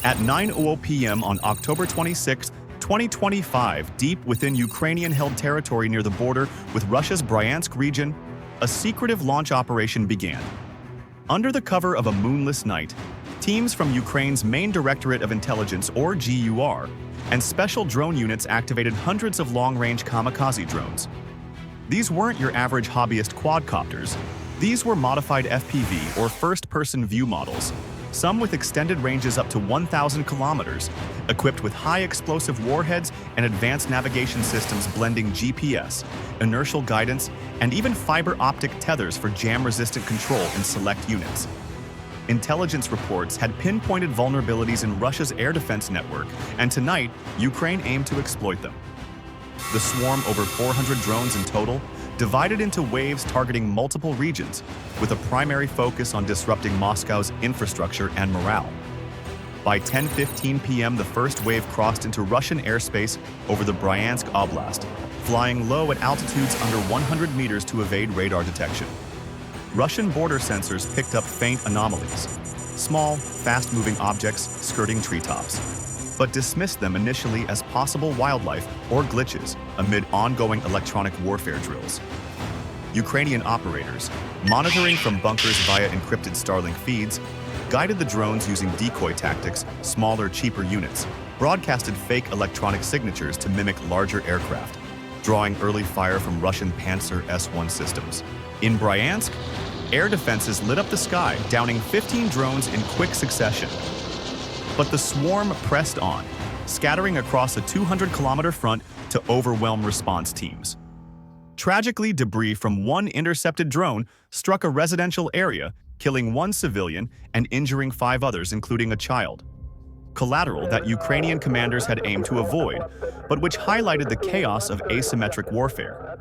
At 9:00 p.m. on October 26, 2025, deep within Ukrainian-held territory near the border with Russia's Bryansk region, a secretive launch operation began. Under the cover of a moonless night, teams from Ukraine's main Directorate of Intelligence, or GUR, and special drone units activated hundreds of long-range kamikaze drones. These weren't your average hobbyist quadcopters. These were modified FPV, or first-person view models, some with extended ranges up to 1,000 kilometers, equipped with high explosive warheads and advanced navigation systems blending GPS, inertial guidance, and even fiber optic tethers for jam-resistant control in select units. Intelligence reports had pinpointed vulnerabilities in Russia's air defense network, and tonight, Ukraine aimed to exploit them. The swarm, over 400 drones in total, divided into waves targeting multiple regions, with a primary focus on disrupting Moscow's infrastructure and morale. By 10:15 p.m., the first wave crossed into Russian airspace over the Bryansk Oblast, flying low at altitudes under 100 meters to evade radar detection. Russian border sensors picked up faint anomalies, small, fast-moving objects skirting treetops, but dismissed them initially as possible wildlife or glitches amid ongoing electronic warfare drills. Ukrainian operators, monitoring from bunkers via encrypted Starlink feeds, guided the drones using decoy tactics, smaller, cheaper units, broadcasted fake electronic signatures to mimic larger aircraft, drawing early fire from Russian Pantsir S-1 systems. In Bryansk, air defenses lit up the sky, downing 15 drones in quick succession. But the swarm pressed on, scattering across a 200-kilometer front to overwhelm response teams. Tragically, debris from one intercepted drone struck a residential area, killing one civilian and injuring 5 others, including a child. Collateral that Ukrainian commanders had aimed to avoid, but which highlighted the chaos of asymmetric warfare.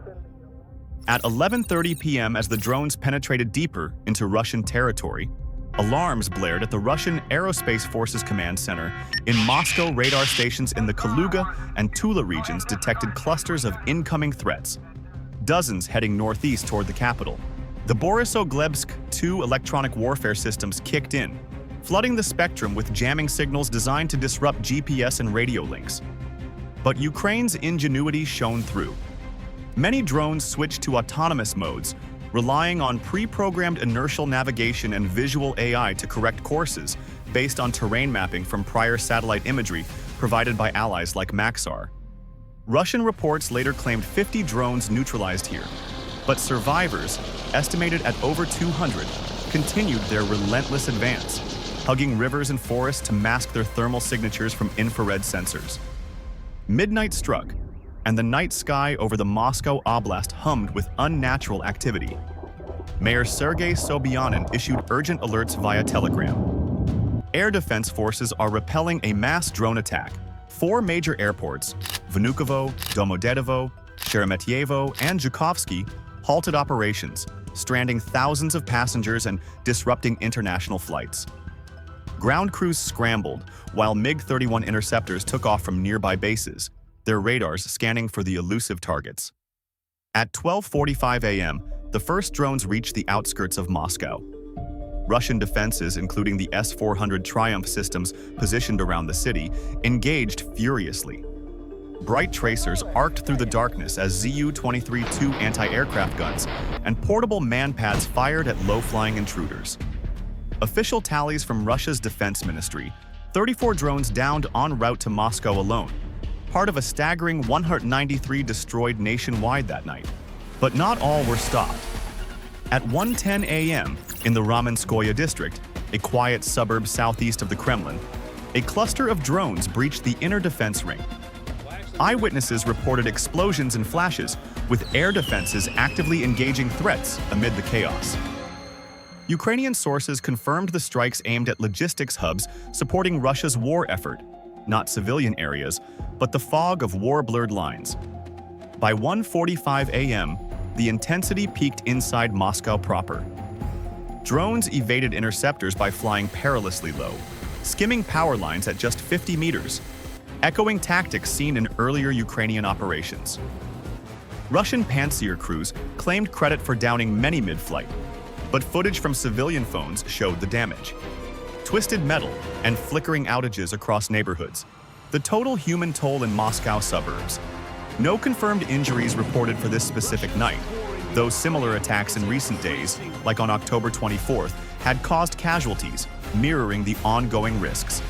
At 11:30 p.m., as the drones penetrated deeper into Russian territory, alarms blared at the Russian Aerospace Forces Command Center. In Moscow, radar stations in the Kaluga and Tula regions detected clusters of incoming threats, dozens heading northeast toward the capital. The Borisogledsk 2 electronic warfare systems kicked in, flooding the spectrum with jamming signals designed to disrupt GPS and radio links. But Ukraine's ingenuity shone through. Many drones switched to autonomous modes, relying on pre-programmed inertial navigation and visual AI to correct courses based on terrain mapping from prior satellite imagery provided by allies like Maxar. Russian reports later claimed 50 drones neutralized here, but survivors, estimated at over 200, continued their relentless advance, hugging rivers and forests to mask their thermal signatures from infrared sensors. Midnight struck, and the night sky over the Moscow Oblast hummed with unnatural activity. Mayor Sergei Sobyanin issued urgent alerts via telegram. Air defense forces are repelling a mass drone attack. 4 major airports, Vnukovo, Domodedovo, Sheremetyevo, and Zhukovsky, halted operations, stranding thousands of passengers and disrupting international flights. Ground crews scrambled, while MiG-31 interceptors took off from nearby bases, their radars scanning for the elusive targets. At 12:45 a.m., the first drones reached the outskirts of Moscow. Russian defenses, including the S-400 Triumph systems positioned around the city, engaged furiously. Bright tracers arced through the darkness as Zu-23-2 anti-aircraft guns and portable man-pads fired at low-flying intruders. Official tallies from Russia's defense ministry: 34 drones downed en route to Moscow alone, part of a staggering 193 destroyed nationwide that night. But not all were stopped. At 1:10 a.m., in the Ramenskoye district, a quiet suburb southeast of the Kremlin, a cluster of drones breached the inner defense ring. Eyewitnesses reported explosions and flashes, with air defenses actively engaging threats amid the chaos. Ukrainian sources confirmed the strikes aimed at logistics hubs supporting Russia's war effort, not civilian areas, but the fog of war-blurred lines. By 1:45 a.m., the intensity peaked inside Moscow proper. Drones evaded interceptors by flying perilously low, skimming power lines at just 50 meters, echoing tactics seen in earlier Ukrainian operations. Russian Pantsir crews claimed credit for downing many mid-flight, but footage from civilian phones showed the damage. twisted metal, and flickering outages across neighborhoods. The total human toll in Moscow suburbs. No confirmed injuries reported for this specific night, though similar attacks in recent days, like on October 24th, had caused casualties, mirroring the ongoing risks.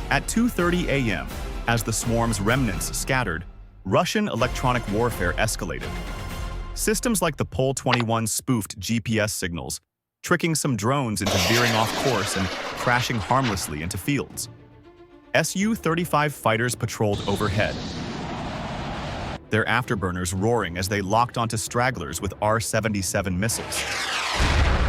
At 2:30 a.m., as the swarm's remnants scattered, Russian electronic warfare escalated. Systems like the Pol-21 spoofed GPS signals, tricking some drones into veering off course and crashing harmlessly into fields. Su-35 fighters patrolled overhead, their afterburners roaring as they locked onto stragglers with R-77 missiles.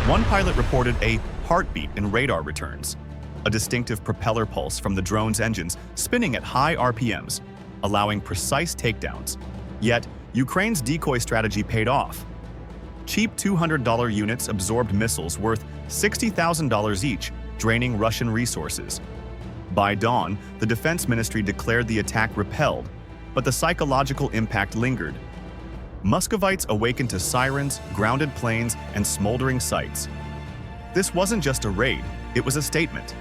One pilot reported a heartbeat in radar returns, a distinctive propeller pulse from the drone's engines spinning at high RPMs, allowing precise takedowns. Yet, Ukraine's decoy strategy paid off. Cheap $200 units absorbed missiles worth $60,000 each, draining Russian resources. By dawn, the Defense Ministry declared the attack repelled, but the psychological impact lingered. Muscovites awakened to sirens, grounded planes, and smoldering sites. This wasn't just a raid, it was a statement.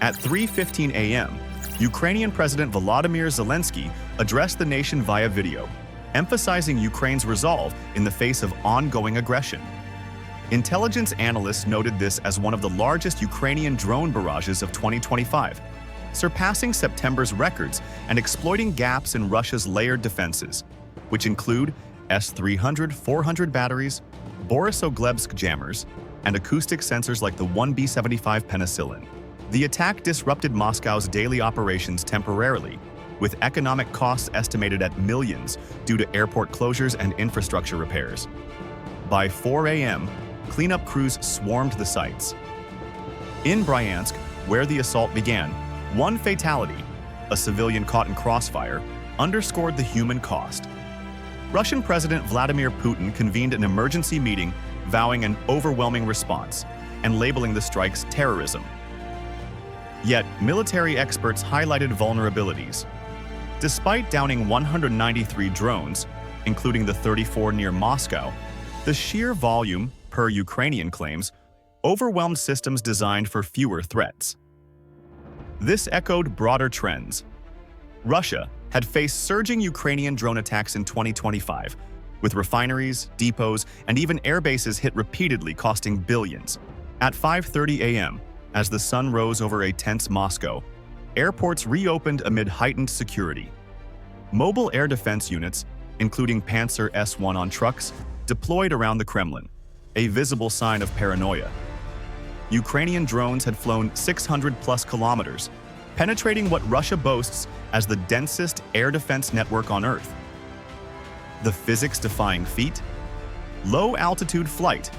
At 3:15 a.m., Ukrainian President Volodymyr Zelensky addressed the nation via video, emphasizing Ukraine's resolve in the face of ongoing aggression. Intelligence analysts noted this as one of the largest Ukrainian drone barrages of 2025, surpassing September's records and exploiting gaps in Russia's layered defenses, which include S-300-400 batteries, Borisogledsk jammers, and acoustic sensors like the 1B-75 penicillin. The attack disrupted Moscow's daily operations temporarily, with economic costs estimated at millions due to airport closures and infrastructure repairs. By 4 a.m., cleanup crews swarmed the sites. In Bryansk, where the assault began, one fatality, a civilian caught in crossfire, underscored the human cost. Russian President Vladimir Putin convened an emergency meeting, vowing an overwhelming response and labeling the strikes terrorism. Yet, military experts highlighted vulnerabilities. Despite downing 193 drones, including the 34 near Moscow, the sheer volume, per Ukrainian claims, overwhelmed systems designed for fewer threats. This echoed broader trends. Russia had faced surging Ukrainian drone attacks in 2025, with refineries, depots, and even airbases hit repeatedly, costing billions. At 5:30 a.m., as the sun rose over a tense Moscow, airports reopened amid heightened security. Mobile air defense units, including Pantsir S-1 on trucks, deployed around the Kremlin, a visible sign of paranoia. Ukrainian drones had flown 600-plus kilometers, penetrating what Russia boasts as the densest air defense network on Earth. The physics-defying feat? Low-altitude flight,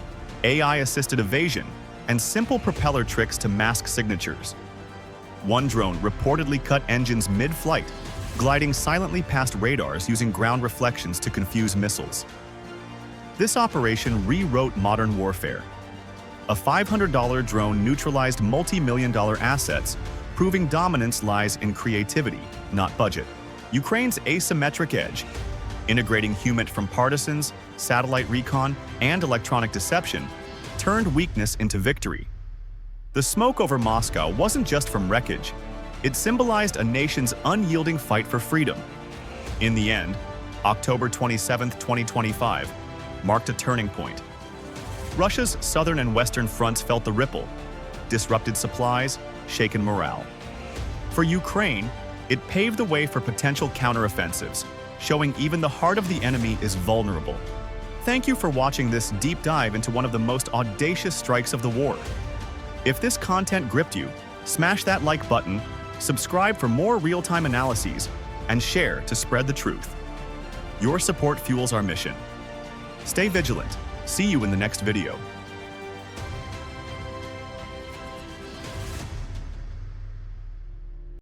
AI-assisted evasion, and simple propeller tricks to mask signatures. One drone reportedly cut engines mid-flight, gliding silently past radars using ground reflections to confuse missiles. This operation rewrote modern warfare. A $500 drone neutralized multi-million-dollar assets, proving dominance lies in creativity, not budget. Ukraine's asymmetric edge, integrating HUMINT from partisans, satellite recon, and electronic deception, turned weakness into victory. The smoke over Moscow wasn't just from wreckage, it symbolized a nation's unyielding fight for freedom. In the end, October 27, 2025, marked a turning point. Russia's southern and western fronts felt the ripple, disrupted supplies, shaken morale. For Ukraine, it paved the way for potential counteroffensives, showing even the heart of the enemy is vulnerable. Thank you for watching this deep dive into one of the most audacious strikes of the war. If this content gripped you, smash that like button, subscribe for more real-time analyses, and share to spread the truth. Your support fuels our mission. Stay vigilant. See you in the next video.